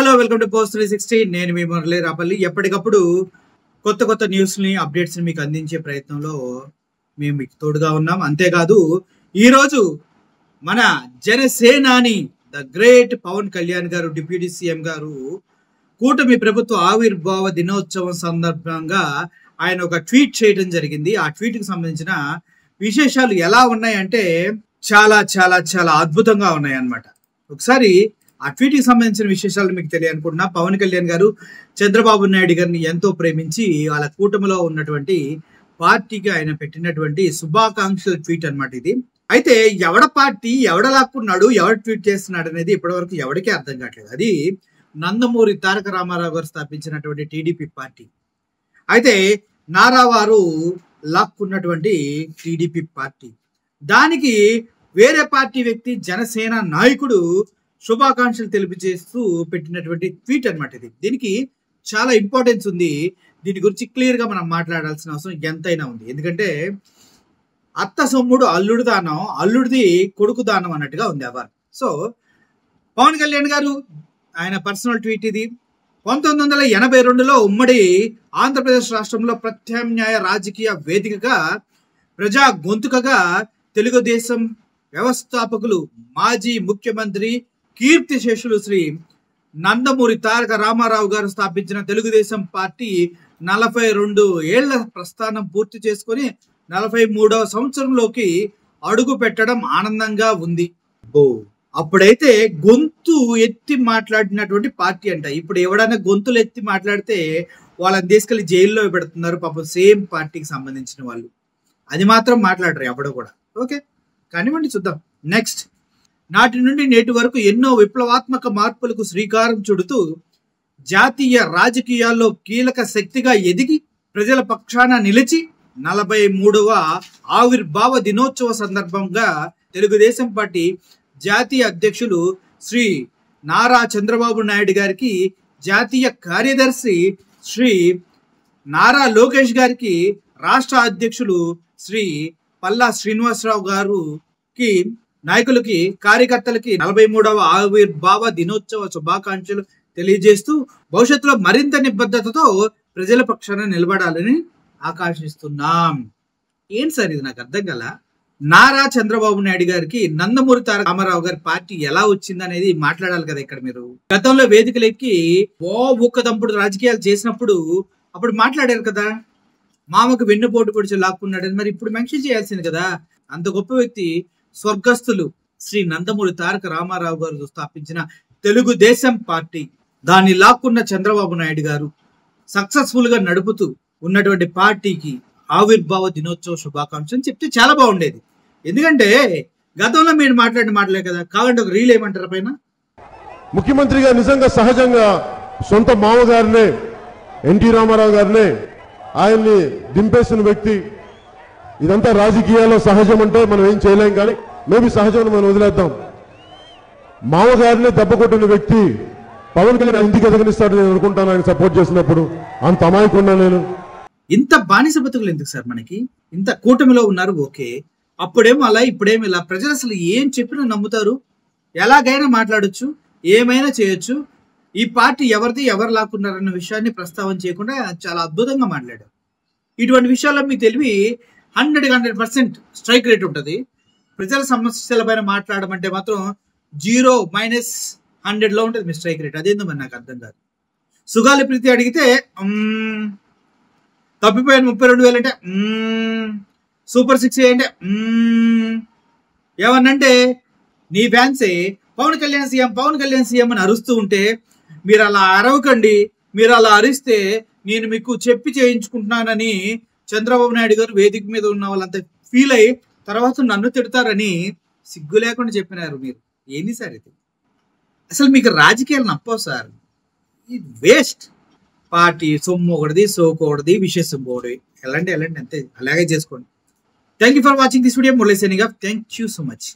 Hello welcome to post 360. నేను మీ మురళీ రాపల్లి. ఎప్పటికప్పుడు కొత్త న్యూస్ని అప్డేట్స్ని మీకు అందించే ప్రయత్నంలో మేము మీకు తోడుగా ఉన్నాం. అంతేకాదు ఈరోజు మన జనసేనాని ద గ్రేట్ పవన్ కళ్యాణ్ గారు, డిప్యూటీ సీఎం గారు కూటమి ప్రభుత్వ ఆవిర్భావ దినోత్సవం సందర్భంగా ఆయన ఒక ట్వీట్ చేయడం జరిగింది. ఆ ట్వీట్కి సంబంధించిన విశేషాలు ఎలా ఉన్నాయంటే చాలా చాలా చాలా అద్భుతంగా ఉన్నాయన్నమాట. ఒకసారి ఆ ట్వీట్కి సంబంధించిన విశేషాలు మీకు తెలియాలనుకుంటున్నా. పవన్ కళ్యాణ్ గారు చంద్రబాబు నాయుడు గారిని ఎంతో ప్రేమించి వాళ్ళ కూటమిలో ఉన్నటువంటి పార్టీకి ఆయన పెట్టినటువంటి శుభాకాంక్షల ట్వీట్ అనమాట ఇది. అయితే ఎవడ పార్టీ ఎవడ లాక్కున్నాడు, ఎవడ ట్వీట్ చేస్తున్నాడు అనేది ఇప్పటివరకు ఎవరికీ అర్థం కావట్లేదు. అది నందమూరి తారక రామారావు గారు స్థాపించినటువంటి టీడీపీ పార్టీ. అయితే నారా వారు లాక్కున్నటువంటి టీడీపీ పార్టీ, దానికి వేరే పార్టీ వ్యక్తి జనసేన నాయకుడు శుభాకాంక్షలు తెలియజేస్తూ పెట్టినటువంటి ట్వీట్ అనమాట ఇది. దీనికి చాలా ఇంపార్టెన్స్ ఉంది. దీని గురించి క్లియర్గా మనం మాట్లాడాల్సిన అవసరం ఎంతైనా ఉంది. ఎందుకంటే అత్త సొమ్ముడు అల్లుడు దానం, అల్లుడిది కొడుకు దానం అన్నట్టుగా ఉంది అవార్. సో పవన్ కళ్యాణ్ గారు ఆయన పర్సనల్ ట్వీట్ ఇది. 1982లో ఉమ్మడి ఆంధ్రప్రదేశ్ రాష్ట్రంలో ప్రత్యామ్నాయ రాజకీయ వేదికగా, ప్రజా గొంతుకగా తెలుగుదేశం వ్యవస్థాపకులు మాజీ ముఖ్యమంత్రి కీర్తిశేషులు శ్రీ నందమూరి తారక రామారావు గారు స్థాపించిన తెలుగుదేశం పార్టీ 42 ఏళ్ల ప్రస్థానం పూర్తి చేసుకొని 43వ సంవత్సరంలోకి అడుగు పెట్టడం ఆనందంగా ఉంది. అప్పుడైతే గొంతు ఎత్తి మాట్లాడినటువంటి పార్టీ అంట. ఇప్పుడు ఎవడైనా గొంతులు ఎత్తి మాట్లాడితే వాళ్ళని తీసుకెళ్లి జైల్లో పెడుతున్నారు పాపం, సేమ్ పార్టీకి సంబంధించిన వాళ్ళు. అది మాత్రం మాట్లాడరు ఎవడో కూడా. ఓకే, కానివ్వండి, చూద్దాం. నెక్స్ట్, నాటి నుండి నేటి వరకు ఎన్నో విప్లవాత్మక మార్పులకు శ్రీకారం చుడుతూ జాతీయ రాజకీయాల్లో కీలక శక్తిగా ఎదిగి ప్రజల పక్షాన నిలిచి 43వ ఆవిర్భావ దినోత్సవ సందర్భంగా తెలుగుదేశం పార్టీ జాతీయ అధ్యక్షులు శ్రీ నారా చంద్రబాబు నాయుడు గారికి, జాతీయ కార్యదర్శి శ్రీ నారా లోకేష్ గారికి, రాష్ట్ర అధ్యక్షులు శ్రీ పల్లా శ్రీనివాసరావు గారికి, నాయకులకి, కార్యకర్తలకి 43వ ఆవిర్భావ దినోత్సవ శుభాకాంక్షలు తెలియజేస్తూ భవిష్యత్తులో మరింత నిబద్ధతతో ప్రజల పక్షాన నిలబడాలని ఆకాంక్షిస్తున్నాం. ఏంటి సార్ ఇది, నాకు అర్థం కల. నారా చంద్రబాబు నాయుడు గారికి నందమూరి తారక రామారావు గారి పార్టీ ఎలా వచ్చింది అనేది మాట్లాడాలి కదా ఇక్కడ మీరు. గతంలో వేదికలెక్కి ఒక్కదంపుడు రాజకీయాలు చేసినప్పుడు అప్పుడు మాట్లాడారు కదా, మామకు వెన్నుపోటు పొడిచి లాక్కున్నాడని. మరి ఇప్పుడు మెన్షన్ చేయాల్సింది కదా. అంత గొప్ప వ్యక్తి స్వర్గస్థులు శ్రీ నందమూరి తారక రామారావు గారు స్థాపించిన తెలుగుదేశం పార్టీ, దాన్ని లాక్కున్న చంద్రబాబు నాయుడు గారు సక్సెస్ఫుల్ గా నడుపుతూ ఉన్నటువంటి పార్టీకి ఆవిర్భావ దినోత్సవ శుభాకాంక్షలు చెప్తే చాలా బాగుండేది. ఎందుకంటే గతంలో మీరు మాట్లాడిన మాటలే కదా. కావాలంటే ఒక రీల్ ఏమంటారు పైన. ముఖ్యమంత్రిగా నిజంగా సహజంగా సొంత మామగారినే, ఎన్టీ రామారావు గారినే ఆయన్ని దింపేసిన వ్యక్తి. ఇదంతా రాజకీయాల్లో సహజం అంటే మనం ఏం చేయలేం, కానీ మేబీ సహజం మనం వదిలేద్దాం. మామగారినే దెబ్బ కొట్టిన వ్యక్తి పవన్ కళ్యాణ్ ఇంటికి ఎదగనిస్తాడు నేను అనుకుంటాను ఆయన సపోర్ట్ చేసినప్పుడు. అంత అమాయకున్నా నేను. ఇంత బానిస బతుకులు ఎందుకు సార్ మనకి? ఇంత కూటమిలో ఉన్నారు, ఓకే. అప్పుడేమో అలా, ఇప్పుడేమో ఇలా. ప్రజలు అసలు ఏం చెప్పినా నమ్ముతారు, ఎలాగైనా మాట్లాడొచ్చు, ఏమైనా చేయొచ్చు. ఈ పార్టీ ఎవరిది, ఎవరు లాక్కున్నారన్న విషయాన్ని ప్రస్తావన చేయకుండా చాలా అద్భుతంగా మాట్లాడారు. ఇటువంటి విషయాల్లో మీకు తెలివి 100% స్ట్రైక్ రేట్ ఉంటుంది. ప్రజల సమస్యల పైన మాట్లాడమంటే మాత్రం 0-100లో ఉంటుంది మీ స్ట్రైక్ రేట్. అదేందో మరి నాకు అర్థం కాదు. సుగాలి ప్రీతి అడిగితే తప్పిపోయిన 32,000 అంటే సూపర్ 6 అంటే ఏమన్నంటే నీ ఫ్యాన్సే పవన్ కళ్యాణ్ సీఎం అని అరుస్తూ ఉంటే మీరు అలా అరవకండి, మీరు అలా అరిస్తే నేను మీకు చెప్పి చేయించుకుంటున్నానని చంద్రబాబు నాయుడు గారు వేదిక మీద ఉన్న వాళ్ళంతా ఫీల్ అయ్యి తర్వాత నన్ను తిడతారని సిగ్గు లేకుండా చెప్పినారు మీరు. ఏంది సార్ ఇది? అసలు మీకు రాజకీయాలు నప్పవు సార్. ఇది వేస్ట్. పార్టీ సొమ్ము ఒకటిది, సోకూడది, విషయం ఇంకోటి. ఎలాంటి అంతే, అలాగే చేసుకోండి. Thank you for watching this video. Murali signing off. Thank you so much.